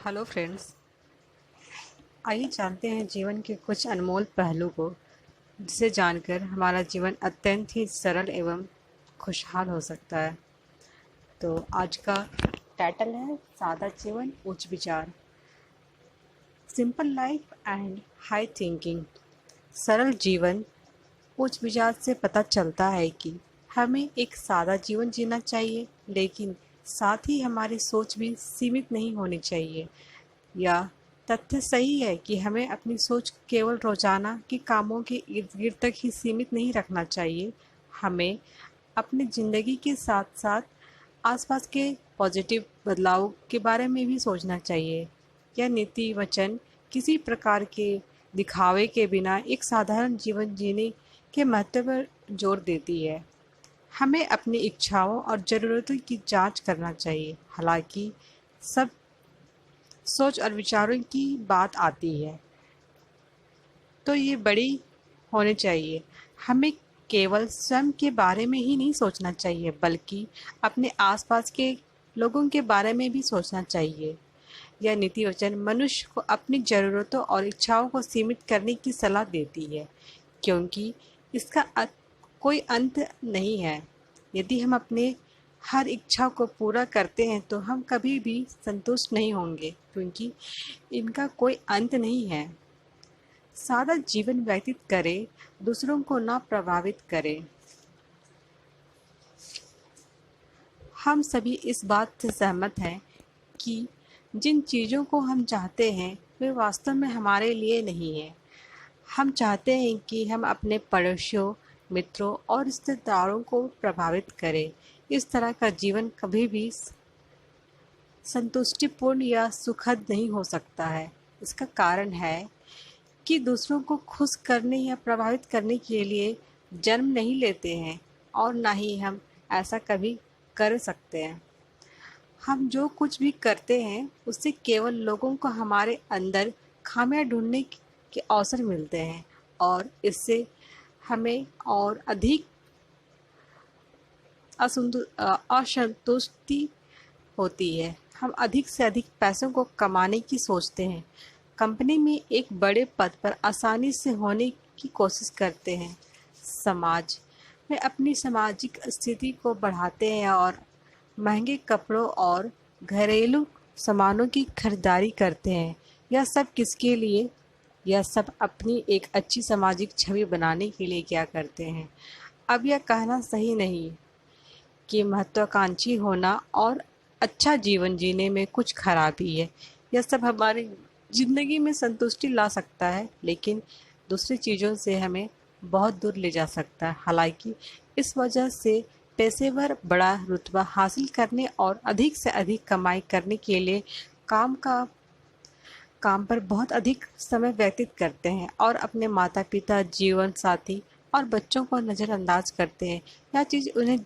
Hello friends, आइए जानते हैं जीवन के कुछ अनमोल पहलू को, जिसे जानकर हमारा जीवन अत्यंत ही सरल एवं खुशहाल हो सकता है। तो आज का टाइटल है सादा जीवन उच्च विचार, simple life and high thinking. सरल जीवन उच्च विचार से पता चलता है कि हमें एक सादा जीवन जीना चाहिए, लेकिन साथ ही हमारी सोच भी सीमित नहीं होनी चाहिए। या तथ्य सही है कि हमें अपनी सोच केवल रोजाना के कामों के इर्द गिर्द तक ही सीमित नहीं रखना चाहिए। हमें अपनी जिंदगी के साथ साथ आसपास के पॉजिटिव बदलाव के बारे में भी सोचना चाहिए। यह नीति वचन किसी प्रकार के दिखावे के बिना एक साधारण जीवन जीने के महत्व पर जोर देती है। हमें अपनी इच्छाओं और ज़रूरतों की जांच करना चाहिए। हालांकि सब सोच और विचारों की बात आती है तो ये बड़ी होनी चाहिए। हमें केवल स्वयं के बारे में ही नहीं सोचना चाहिए, बल्कि अपने आसपास के लोगों के बारे में भी सोचना चाहिए। यह नीति वचन मनुष्य को अपनी ज़रूरतों और इच्छाओं को सीमित करने की सलाह देती है, क्योंकि इसका कोई अंत नहीं है। यदि हम अपने हर इच्छा को पूरा करते हैं तो हम कभी भी संतुष्ट नहीं होंगे, क्योंकि इनका कोई अंत नहीं है। सादा जीवन व्यतीत करें, दूसरों को ना प्रभावित करें। हम सभी इस बात से सहमत हैं कि जिन चीज़ों को हम चाहते हैं वे वास्तव में हमारे लिए नहीं है। हम चाहते हैं कि हम अपने पड़ोसियों, मित्रों और रिश्तेदारों को प्रभावित करें। इस तरह का जीवन कभी भी संतुष्टिपूर्ण या सुखद नहीं हो सकता है। इसका कारण है कि दूसरों को खुश करने या प्रभावित करने के लिए जन्म नहीं लेते हैं, और ना ही हम ऐसा कभी कर सकते हैं। हम जो कुछ भी करते हैं उससे केवल लोगों को हमारे अंदर खामियां ढूंढने के अवसर मिलते हैं, और इससे हमें और अधिक असंतुष्टि होती है। हम अधिक से अधिक पैसों को कमाने की सोचते हैं, कंपनी में एक बड़े पद पर आसानी से होने की कोशिश करते हैं, समाज में अपनी सामाजिक स्थिति को बढ़ाते हैं और महंगे कपड़ों और घरेलू सामानों की खरीदारी करते हैं। यह सब किसके लिए? यह सब अपनी एक अच्छी सामाजिक छवि बनाने के लिए क्या करते हैं। अब यह कहना सही नहीं कि महत्वाकांक्षी होना और अच्छा जीवन जीने में कुछ खराबी है। यह सब हमारी ज़िंदगी में संतुष्टि ला सकता है, लेकिन दूसरी चीज़ों से हमें बहुत दूर ले जा सकता है। हालांकि इस वजह से पेशेवर बड़ा रुतबा हासिल करने और अधिक से अधिक कमाई करने के लिए काम का काम पर बहुत अधिक समय व्यतीत करते हैं और अपने माता पिता, जीवन साथी और बच्चों को नज़रअंदाज करते हैं। यह चीज़ उन्हें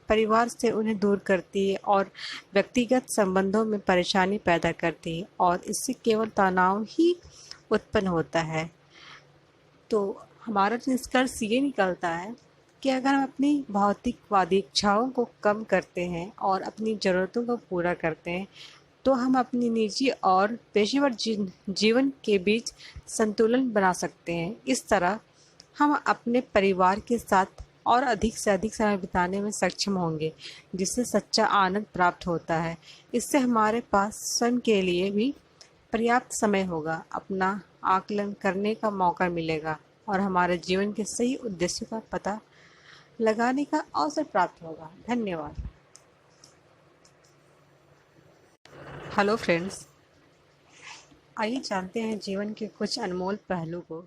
परिवार से उन्हें दूर करती है और व्यक्तिगत संबंधों में परेशानी पैदा करती है, और इससे केवल तनाव ही उत्पन्न होता है। तो हमारा निष्कर्ष ये निकलता है कि अगर हम अपनी भौतिकवादी इच्छाओं को कम करते हैं और अपनी ज़रूरतों को पूरा करते हैं, तो हम अपनी निजी और पेशेवर जीवन के बीच संतुलन बना सकते हैं। इस तरह हम अपने परिवार के साथ और अधिक से अधिक समय बिताने में सक्षम होंगे, जिससे सच्चा आनंद प्राप्त होता है। इससे हमारे पास स्वयं के लिए भी पर्याप्त समय होगा, अपना आकलन करने का मौका मिलेगा और हमारे जीवन के सही उद्देश्य का पता लगाने का अवसर प्राप्त होगा। धन्यवाद। हेलो फ्रेंड्स, आइए जानते हैं जीवन के कुछ अनमोल पहलू को,